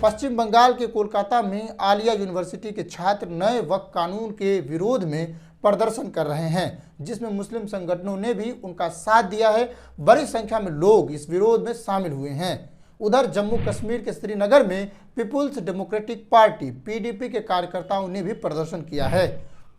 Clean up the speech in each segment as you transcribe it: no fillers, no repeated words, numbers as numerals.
पश्चिम बंगाल के कोलकाता में आलिया यूनिवर्सिटी के छात्र नए वक्फ कानून के विरोध में प्रदर्शन कर रहे हैं, जिसमें मुस्लिम संगठनों ने भी उनका साथ दिया है। बड़ी संख्या में लोग इस विरोध में शामिल हुए हैं। उधर जम्मू कश्मीर के श्रीनगर में पीपुल्स डेमोक्रेटिक पार्टी पीडीपी के कार्यकर्ताओं ने भी प्रदर्शन किया है।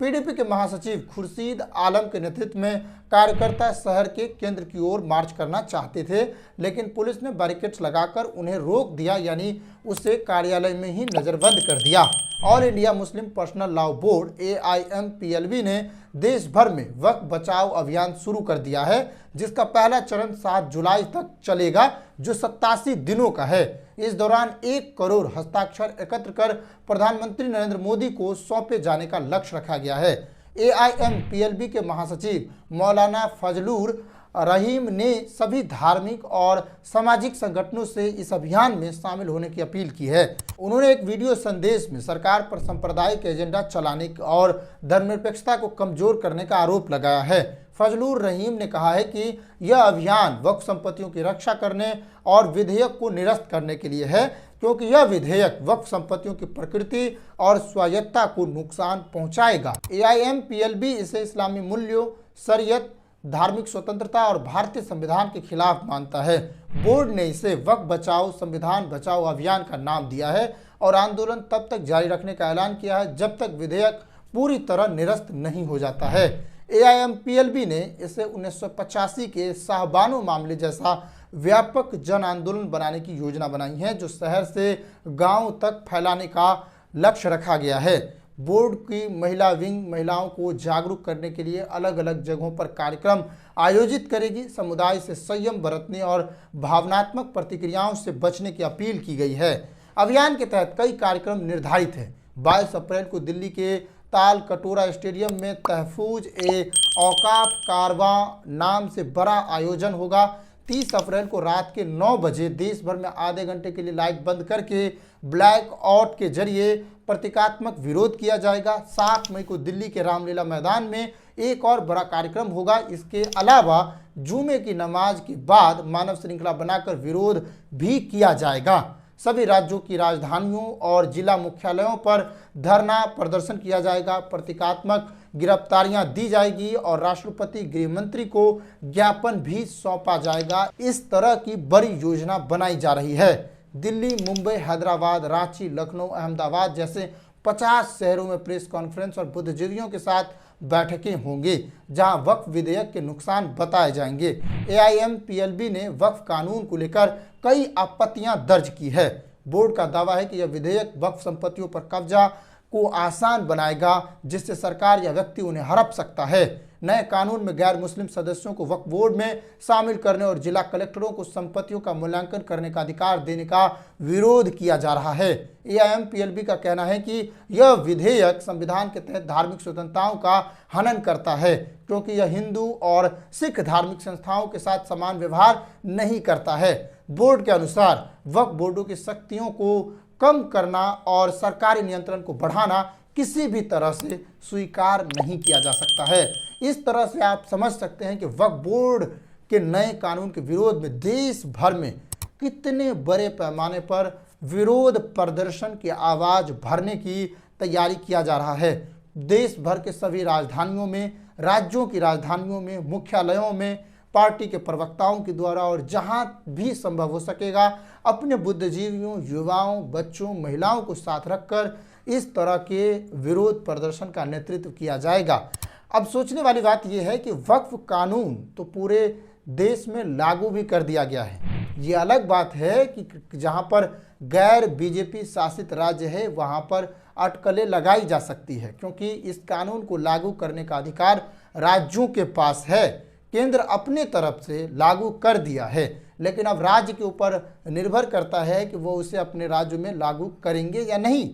पीडीपी के महासचिव खुर्शीद आलम के नेतृत्व में कार्यकर्ता शहर के केंद्र की ओर मार्च करना चाहते थे, लेकिन पुलिस ने बैरिकेड्स लगाकर उन्हें रोक दिया, यानी उसे कार्यालय में ही नजरबंद कर दिया। All India Muslim personal law board AIMPLB ने देश भर में वक्फ बचाओ अभियान शुरू कर दिया है, जिसका पहला चरण 7 जुलाई तक चलेगा, जो 87 दिनों का है। इस दौरान 1 करोड़ हस्ताक्षर एकत्र कर प्रधानमंत्री नरेंद्र मोदी को सौंपे जाने का लक्ष्य रखा गया है। AIMPLB के महासचिव मौलाना फजलुर रहीम ने सभी धार्मिक और सामाजिक संगठनों से इस अभियान में शामिल होने की अपील की है। उन्होंने एक वीडियो संदेश में सरकार पर सांप्रदायिक एजेंडा चलाने और धर्मनिरपेक्षता को कमजोर करने का आरोप लगाया है। फजलुर रहीम ने कहा है कि यह अभियान वक्फ संपत्तियों की रक्षा करने और विधेयक को निरस्त करने के लिए है, क्योंकि यह विधेयक वक्फ संपत्तियों की प्रकृति और स्वायत्तता को नुकसान पहुंचाएगा। AIMPLB इसे इस्लामी मूल्यों, शरीयत, धार्मिक स्वतंत्रता और भारतीय संविधान के खिलाफ मानता है। बोर्ड ने इसे वक्फ बचाओ संविधान बचाओ अभियान का नाम दिया है और आंदोलन तब तक जारी रखने का ऐलान किया है जब तक विधेयक पूरी तरह निरस्त नहीं हो जाता है। AIMPLB ने इसे 1985 के शाहबानो मामले जैसा व्यापक जन आंदोलन बनाने की योजना बनाई है, जो शहर से गांव तक फैलाने का लक्ष्य रखा गया है। बोर्ड की महिला विंग महिलाओं को जागरूक करने के लिए अलग अलग जगहों पर कार्यक्रम आयोजित करेगी। समुदाय से संयम बरतने और भावनात्मक प्रतिक्रियाओं से बचने की अपील की गई है। अभियान के तहत कई कार्यक्रम निर्धारित हैं। 22 अप्रैल को दिल्ली के ताल कटोरा स्टेडियम में तहफूज-ए-औकाफ कारवां नाम से बड़ा आयोजन होगा। 30 अप्रैल को रात के 9 बजे देश भर में आधे घंटे के लिए लाइट बंद करके ब्लैक आउट के जरिए प्रतीकात्मक विरोध किया जाएगा। 7 मई को दिल्ली के रामलीला मैदान में एक और बड़ा कार्यक्रम होगा। इसके अलावा जुमे की नमाज के बाद मानव श्रृंखला बनाकर विरोध भी किया जाएगा। सभी राज्यों की राजधानियों और जिला मुख्यालयों पर धरना प्रदर्शन किया जाएगा। प्रतीकात्मक गिरफ्तारियां दी जाएगी और राष्ट्रपति गृह मंत्री को ज्ञापन भी सौंपा जाएगा। इस तरह की बड़ी योजना बनाई जा रही है। दिल्ली, मुंबई, हैदराबाद, रांची, लखनऊ, अहमदाबाद जैसे 50 शहरों में प्रेस कॉन्फ्रेंस और बुद्धिजीवियों के साथ बैठकें होंगी, जहां वक्फ विधेयक के नुकसान बताए जाएंगे। AIMPLB ने वक्फ कानून को लेकर कई आपत्तियां दर्ज की है। बोर्ड का दावा है कि यह विधेयक वक्फ संपत्तियों पर कब्जा को आसान बनाएगा, जिससे सरकार या व्यक्ति उन्हें हड़प सकता है। नए कानून में गैर मुस्लिम सदस्यों को वक्फ बोर्ड में शामिल करने और जिला कलेक्टरों को संपत्तियों का मूल्यांकन करने का अधिकार देने का विरोध किया जा रहा है। AIMPLB का कहना है कि यह विधेयक संविधान के तहत धार्मिक स्वतंत्रताओं का हनन करता है, क्योंकि यह हिंदू और सिख धार्मिक संस्थाओं के साथ समान व्यवहार नहीं करता है। बोर्ड के अनुसार वक्फ बोर्डों की शक्तियों को कम करना और सरकारी नियंत्रण को बढ़ाना किसी भी तरह से स्वीकार नहीं किया जा सकता है। इस तरह से आप समझ सकते हैं कि वक्फ बोर्ड के नए कानून के विरोध में देश भर में कितने बड़े पैमाने पर विरोध प्रदर्शन की आवाज भरने की तैयारी किया जा रहा है। देश भर के सभी राजधानियों में, राज्यों की राजधानियों में, मुख्यालयों में पार्टी के प्रवक्ताओं के द्वारा और जहां भी संभव हो सकेगा अपने बुद्धिजीवियों, युवाओं, बच्चों, महिलाओं को साथ रखकर इस तरह के विरोध प्रदर्शन का नेतृत्व किया जाएगा। अब सोचने वाली बात यह है कि वक्फ कानून तो पूरे देश में लागू भी कर दिया गया है। ये अलग बात है कि जहां पर गैर बीजेपी शासित राज्य है वहां पर अटकलें लगाई जा सकती है, क्योंकि इस कानून को लागू करने का अधिकार राज्यों के पास है। केंद्र अपने तरफ से लागू कर दिया है, लेकिन अब राज्य के ऊपर निर्भर करता है कि वो उसे अपने राज्य में लागू करेंगे या नहीं।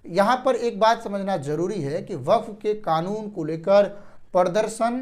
यहाँ पर एक बात समझना जरूरी है कि वक्फ के कानून को लेकर प्रदर्शन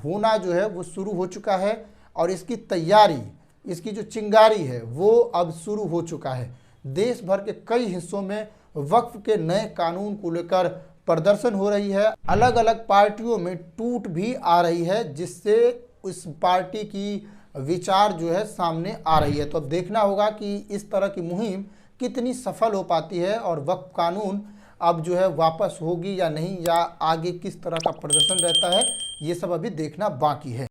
होना जो है वो शुरू हो चुका है और इसकी तैयारी, इसकी जो चिंगारी है वो अब शुरू हो चुका है। देश भर के कई हिस्सों में वक्फ के नए कानून को लेकर प्रदर्शन हो रही है। अलग अलग पार्टियों में टूट भी आ रही है, जिससे उस पार्टी की विचार जो है सामने आ रही है। तो अब देखना होगा कि इस तरह की मुहिम कितनी सफल हो पाती है और वक्फ कानून अब जो है वापस होगी या नहीं, या आगे किस तरह का प्रदर्शन रहता है, ये सब अभी देखना बाकी है।